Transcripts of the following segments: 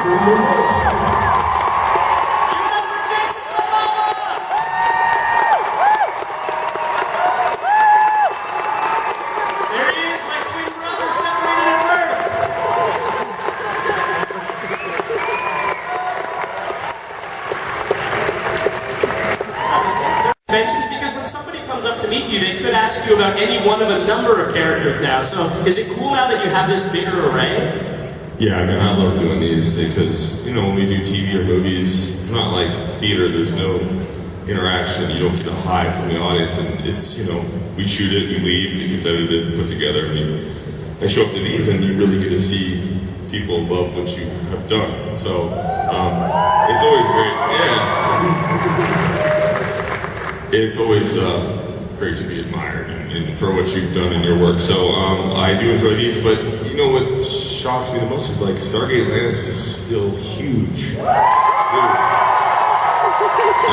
Mr. Momoa. Because when somebody comes up to meet you, they could ask you about any one of a number of characters now. So is it cool now that you have this bigger array? Yeah, I mean, I love doing these because, you know, when we do TV or movies, it's not like theater, there's no interaction, you don't get a high from the audience, and it's, you know, we shoot it, we leave, it gets edited, put together. I mean, I show up to these and you really get to see people love what you have done. So, it's always great, yeah. It's always great to be admired and for what you've done in your work. So I do enjoy these, but you know what shocks me the most is like Stargate Atlantis is still huge. Dude. I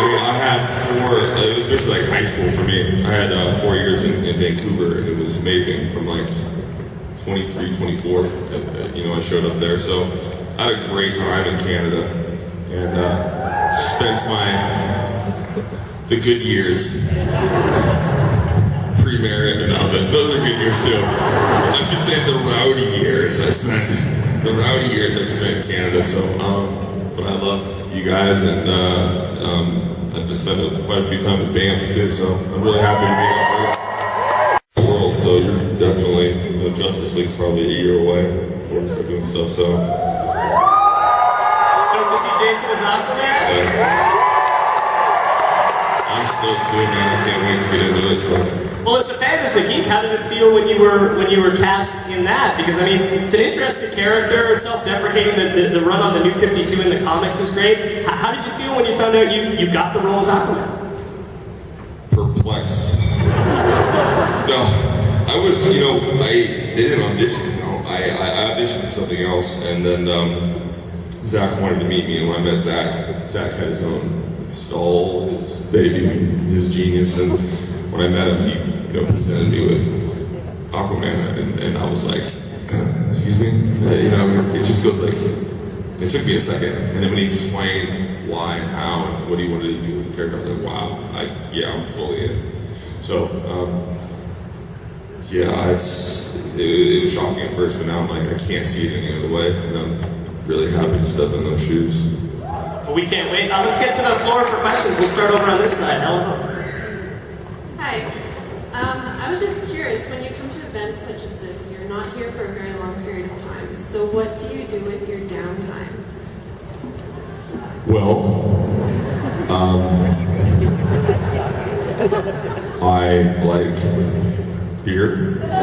mean, I had it was basically like high school for me. I had 4 years in Vancouver, and it was amazing from like 23, 24. You know, I showed up there. So I had a great time in Canada and spent the good years, pre-merit and all that. Those are good years too. I should say the rowdy years I spent in Canada. So, but I love you guys, and I've just spent quite a few time with Banff too. So I'm really happy to be out there. World. So you're definitely, you know, Justice League's probably a year away before we start doing stuff. So stoked to see Jason as Aquaman. I'm stoked too, man. I can't wait to get into it. So. Well, as a fan, as a geek, how did it feel when you were cast in that? Because I mean, it's an interesting character, self-deprecating. The run on the New 52 in the comics is great. How did you feel when you found out you got the role as Aquaman? Perplexed. No, I was, you know, they didn't audition. You know, I auditioned for something else, and then Zach wanted to meet me, and when I met Zach had his own soul, his baby, his genius, and when I met him, he, you know, presented me with Aquaman, and I was like, excuse me, you know, I mean, it just goes like, it took me a second, and then when he explained why and how and what he wanted to do with the character, I was like, wow, I'm fully in. So, yeah, it was shocking at first, but now I'm like, I can't see it any other way, and I'm really happy to step in those shoes. Well, we can't wait. Let's get to the floor for questions. We'll start over on this side. Hello. Hi. I was just curious, when you come to events such as this, you're not here for a very long period of time. So what do you do with your downtime? Well, I like beer, and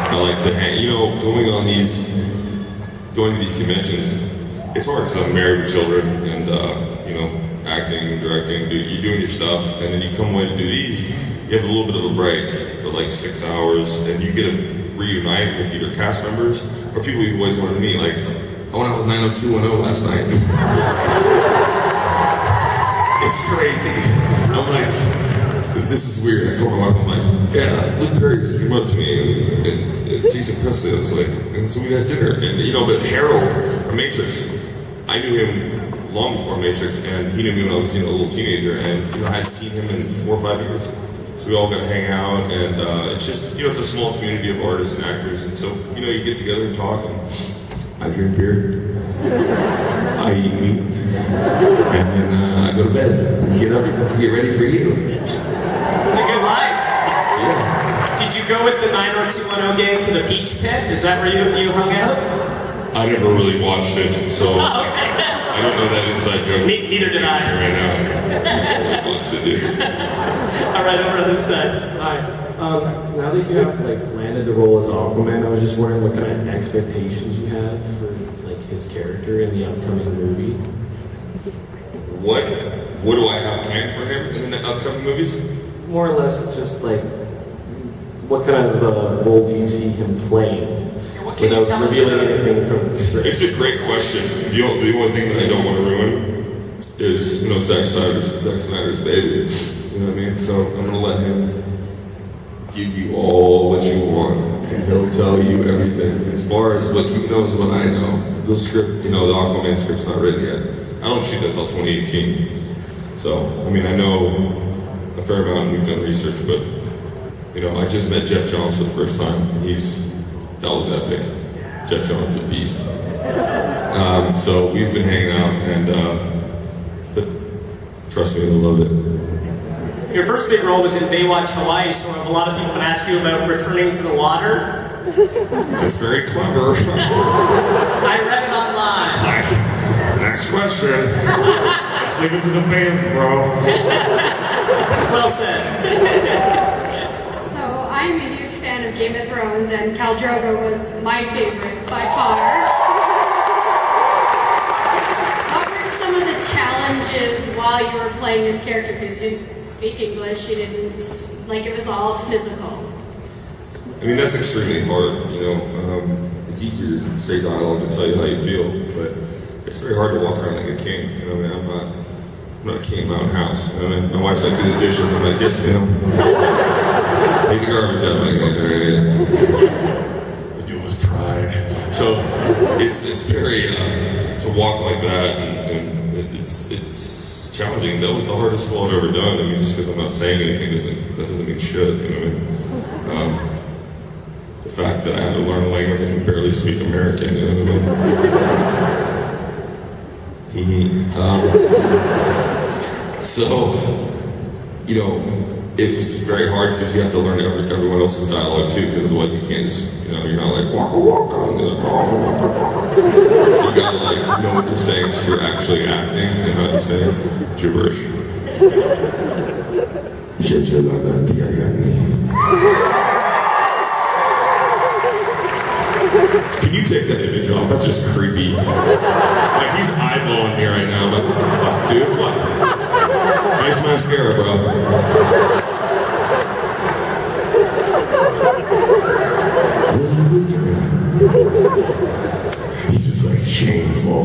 I like to hang. You know, going to these conventions, it's hard because I'm married with children, and you know, acting, directing, you're doing your stuff, and then you come away to do these. You have a little bit of a break for like 6 hours, and you get to reunite with either cast members or people you've always wanted to meet. Like, I went out with 90210 last night. It's crazy. I'm like, this is weird. I call my wife, I'm like, yeah, Luke Perry just came up to me, and Jason Presley was like, and so we had dinner, and you know, but Harold from Matrix, I knew him long before Matrix, and he knew me when I was, you know, a little teenager, and you know, I hadn't seen him in 4 or 5 years. So we all got to hang out, and it's just, you know, it's a small community of artists and actors, and so, you know, you get together and talk, and I drink beer, I eat meat, and then I go to bed, and get up and get ready for you. It's a good life. Yeah. Did you go with the 90210 gang to the Peach Pit? Is that where you hung out? I never really watched it, so I don't know that inside joke. Neither did I. Right now. I watched it, dude. All right, over on this side. Hi. Now that you have landed the role as Aquaman, I was just wondering what kind of expectations you have for his character in the upcoming movie. What do I have planned for him in the upcoming movies? More or less, just what kind of role do you see him playing? What can you tell us about anything from the script? It's a great question. The only thing that I don't want to ruin is, you know, Zack Snyder's baby. You know what I mean? So I'm gonna let him give you all what you want, and he'll tell you everything. As far as what he knows, what I know, the script, the Aquaman script's not written yet. I don't shoot that till 2018. So, I mean, I know a fair amount, and we've done research, but, I just met Jeff Johns for the first time, and that was epic. Jeff Johns is a beast. So we've been hanging out, and, but trust me, I love it. Your first big role was in Baywatch Hawaii, so a lot of people can ask you about returning to the water. That's very clever. I read it online. Next question. Let's leave it to the fans, bro. Well said. So I'm a huge fan of Game of Thrones, and Khal Drogo was my favorite by far. What were some of the challenges while you were playing this character? Because you didn't speak English, you didn't, it was all physical. I mean, that's extremely hard, it's easier to say dialogue and tell you how you feel, but it's very hard to walk around like a king. I'm not a king of Mountain House. My wife's like, do the dishes. I'm like, yes, ma'am. Take the garbage out. I'm like, all right. I do it with pride. So it's very to walk like that, and it's challenging. That was the hardest role I've ever done. I mean, just because I'm not saying anything doesn't mean shit. The fact that I had to learn a language I can barely speak American. So, it was very hard because you have to learn everyone else's dialogue too, because otherwise you can't just, you're not like, waka waka, and they're like, oh, waka waka. So you gotta know what they're saying, so you're actually acting, and not just saying gibberish. Can you take that image off? That's just creepy. He's eyeballing me right now. What the fuck, dude? What? Nice mascara, bro. What are you looking at? He's just shameful.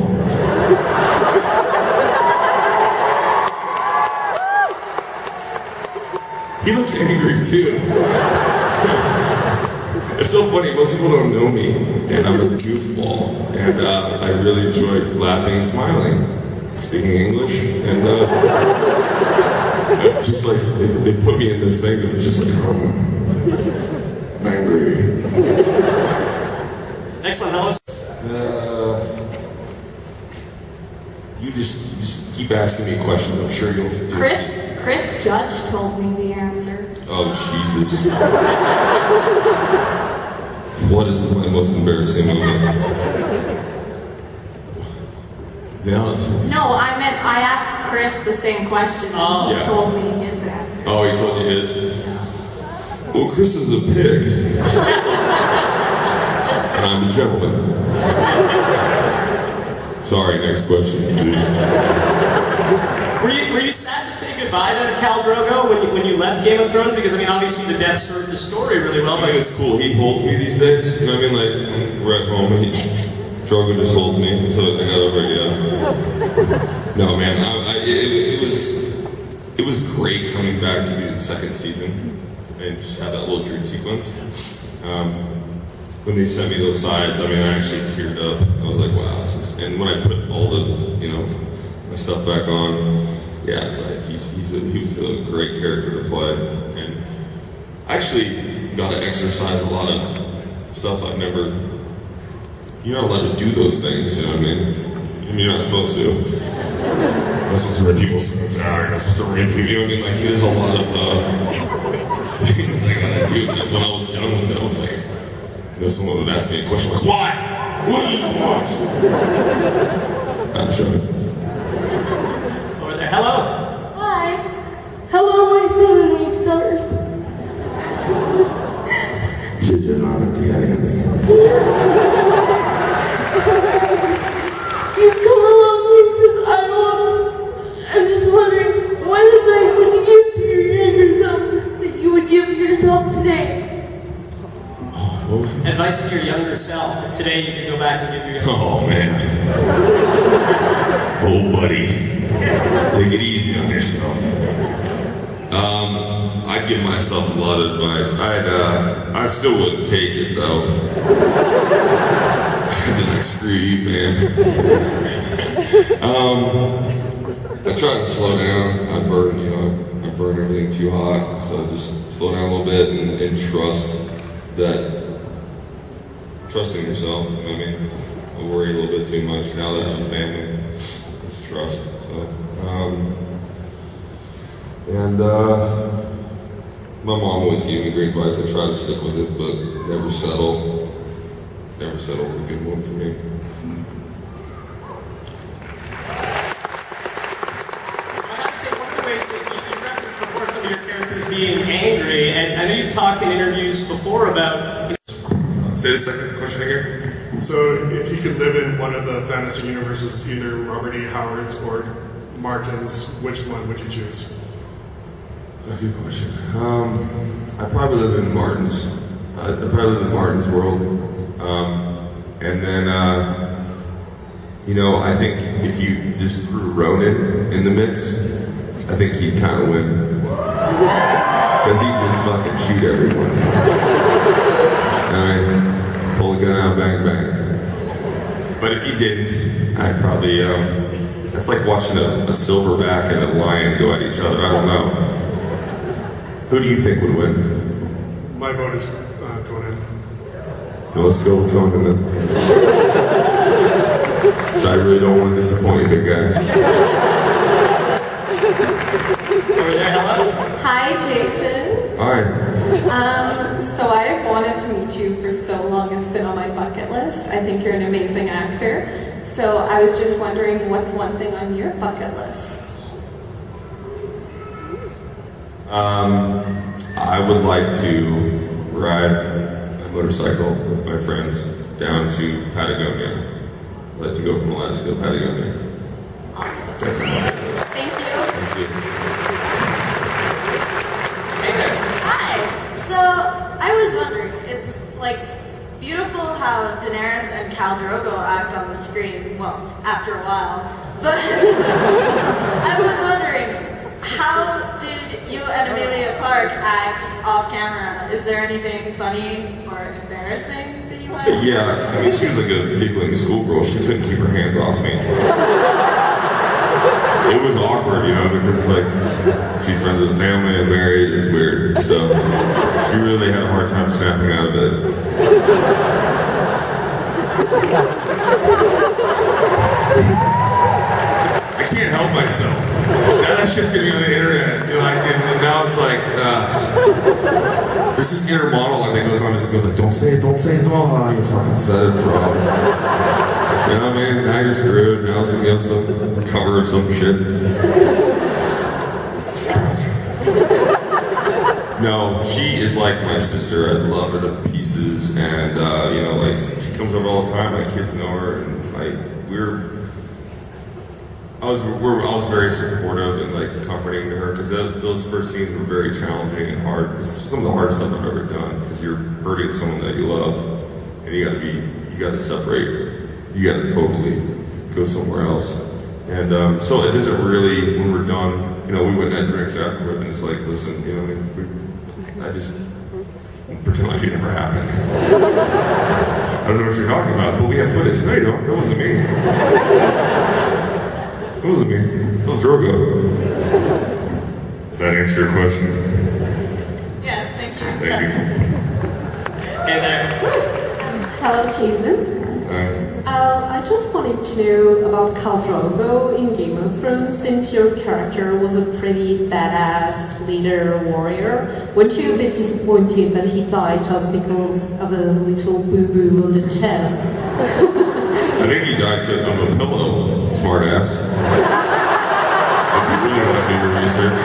He looks angry too. It's so funny, most people don't know me, and I'm a goofball, and I really enjoy laughing and smiling, speaking English, and just they put me in this thing that was just I'm angry. Next one, Hellas. You just keep asking me questions, I'm sure you'll... Chris Judge told me the answer. Oh, Jesus. What is my most embarrassing moment? No, I asked Chris the same question, and he told me his answer. Oh, he told you his? Well, Chris is a pig. And I'm a gentleman. Sorry, next question, please. Were you sad to say goodbye to Khal Drogo when you left Game of Thrones? Because obviously the death served the story really well. I think it's cool. He holds me these days. When we're at home, Drogo just holds me until I got over it. Yeah. No, man. It was great coming back to do the second season and just have that little dream sequence. When they sent me those sides, I actually teared up. I was like, wow. And when I put all the, my stuff back on, yeah, it's like he was a great character to play, and I actually got to exercise a lot of stuff I've never. You're not allowed to do those things, you know what I mean? You're not supposed to. You're not supposed to read people's throats out. You're not supposed to read people. You know what I mean? There's a lot of things I gotta do. And when I was done with it, I was like, someone would ask me a question like, why? What do you want? I'm sure. Over there, hello. Hi. Hello, my 7 stars. You're not at the enemy. You've come a long way since Iowa. I'm just wondering, what advice would you give to your younger self that you would give yourself today? Advice to your younger self. If today you could go back and give your younger self. Oh, man. Oh, buddy. Take it easy on yourself. I I'd give myself a lot of advice. I still wouldn't take it though. I'd be like, screw you, man. I try to slow down. I burn everything too hot, so just slow down a little bit and trust in yourself. You know what I mean? I worry a little bit too much now that I have a family. Just trust. So, my mom always gave me great advice. I try to stick with it, but never settle. Never settle is a good one for me. Some of your characters being angry, and I know you've talked in interviews before about. Say the second question again. So, if you could live in one of the fantasy universes, either Robert E. Howard's or Martin's, which one would you choose? Good question. I'd probably live in Martin's. I'd probably live in Martin's world. And then, I think if you just threw Ronan in the mix, I think he'd kind of win. Because he'd just fucking shoot everyone. Pull a gun out, bang, bang. But if he didn't, I'd probably, that's like watching a silverback and a lion go at each other. I don't know. Who do you think would win? My vote is Conan. So let's go with Conan then. So I really don't want to disappoint you, big guy. Over there, hello? Hi, Jason. Hi. So I've wanted to meet you for so long. It's been on my bucket list. I think you're an amazing actor. So I was just wondering, what's one thing on your bucket list? I would like to ride a motorcycle with my friends down to Patagonia. I'd like to go from Alaska to Patagonia. Awesome. That's on my bucket list. Thank you. Thank you. Hi. So I was wondering, it's like beautiful how Daenerys and Khal Drogo act on the screen. Well, after a while, but I was wondering, how did you and Emilia Clarke act off camera? Is there anything funny or embarrassing that you had? Yeah, I mean, she was like a giggling schoolgirl. She couldn't keep her hands off me. It was awkward, because like she's friends with the family and married. It's weird. So she really had a hard time snapping out of it. I can't help myself. Now that shit's gonna be on the internet. And now it's like there's this inner monologue that goes on. Just goes like, don't say it. Oh, you fucking said it, bro. You know what I mean? Now you're screwed. Now it's gonna be on some cover of some shit. No, she is like my sister. I love her to pieces, and she comes over all the time. My kids know her, and I was very supportive and like comforting to her because those first scenes were very challenging and hard. It's some of the hardest stuff I've ever done because you're hurting someone that you love, and you got to separate. You got to totally go somewhere else. And so it doesn't really, when we're done, we went and had drinks afterwards, and it's like, listen, I just pretend like it never happened. I don't know what you're talking about, but we have footage. No, you don't. That wasn't me. It wasn't me. It was Drogo. Does that answer your question? Yes, thank you. Thank you. Hey there. Hello, Jason. I just wanted to know about Khal Drogo in Game of Thrones. Since your character was a pretty badass leader warrior, weren't you a bit disappointed that he died just because of a little boo-boo on the chest? I think he died because of a pillow, smart ass. If you really want to do your research.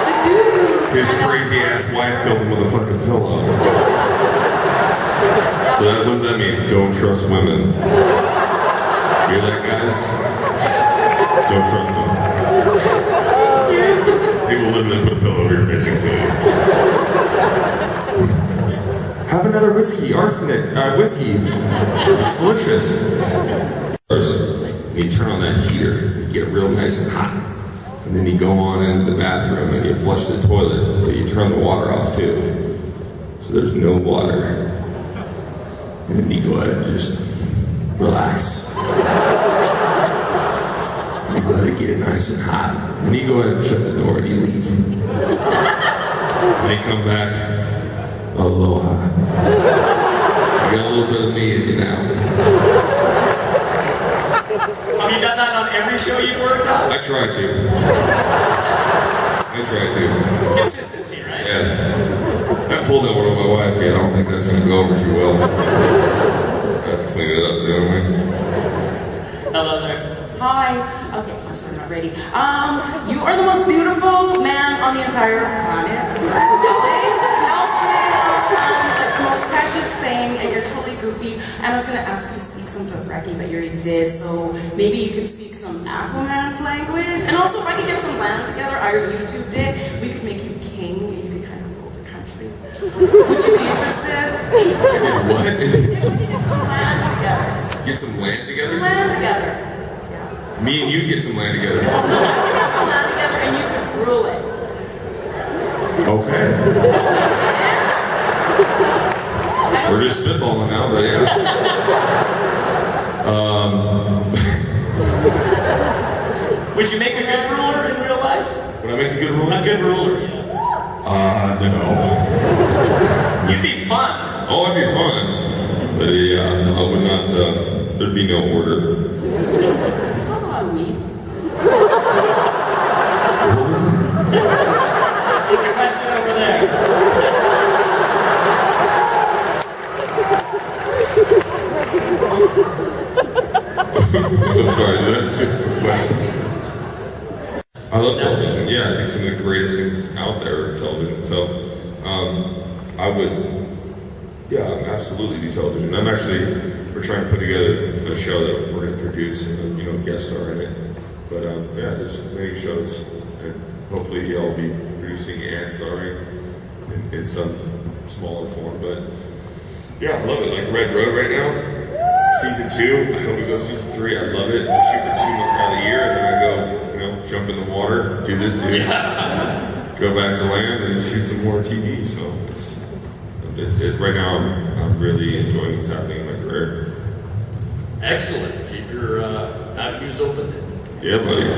The boo-boo. His crazy ass wife killed him with a fucking pillow. So what does that mean? Don't trust women. Hear that, guys? Don't trust them. People literally put a pillow over your face and kill you. Have another whiskey, whiskey. It's delicious. And you turn on that heater, you get it real nice and hot. And then you go on into the bathroom and you flush the toilet, but you turn the water off too. So there's no water. And then you go ahead and just relax. And you let it get nice and hot. And you go ahead and shut the door and you leave. And they come back, aloha. You got a little bit of me in you now. Have you done that on every show you've worked on? I try to. Consistency, right? Yeah. I pulled that one on my wife yet. I don't think that's going to go over too well. I have to clean it up, you know what I mean? Hello there. Hi. Okay, I'm sorry, I'm not ready. You are the most beautiful man on the entire planet. Sorry, from LA. The most precious thing, and you're totally goofy. And I was gonna ask you to speak some Dothraki, but you already did. So maybe you could speak some Aquaman's language. And also, if I could get some land together, our YouTube did, we could make you king, and you could kind of rule the country. Would you be interested? What? If we could get some land together. Get some land together? Land together. Me and you get some land together. No, we could get some land together, and you could rule it. Okay. We're just spitballing now, but yeah. Would you make a good ruler in real life? Would I make a good ruler? A good ruler, yeah. No. You'd be fun. Oh, I'd be fun. But yeah, no, I would not, there'd be no order. Do you smoke a lot of weed? Is your question over there? I'm sorry, that's a question. I love television. Yeah, I think some of the greatest things out there are television. So, I would, absolutely do television. We're trying to put together a show that we're going to produce and, guest star in it. But, just many shows. And hopefully I'll be producing and starring in some smaller form. But, yeah, I love it. Like Red Road right now. Season 2, I hope it goes season 3. I love it. I shoot for 2 months out of the year, and then I go, jump in the water, do this, go back to land, and shoot some more TV. So it's right now. I'm really enjoying what's happening in my career. Excellent. Keep your avenues open. Yeah, buddy.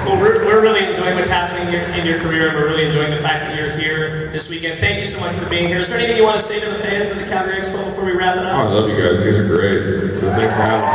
Well, we're really enjoying what's happening in your career, and we're really enjoying the fact that you're here this weekend. Thank you so much for being here. Is there anything you want to say to the fans of the Calgary Expo before we wrap it up? Oh, I love you guys. You guys are great. So thanks for having me.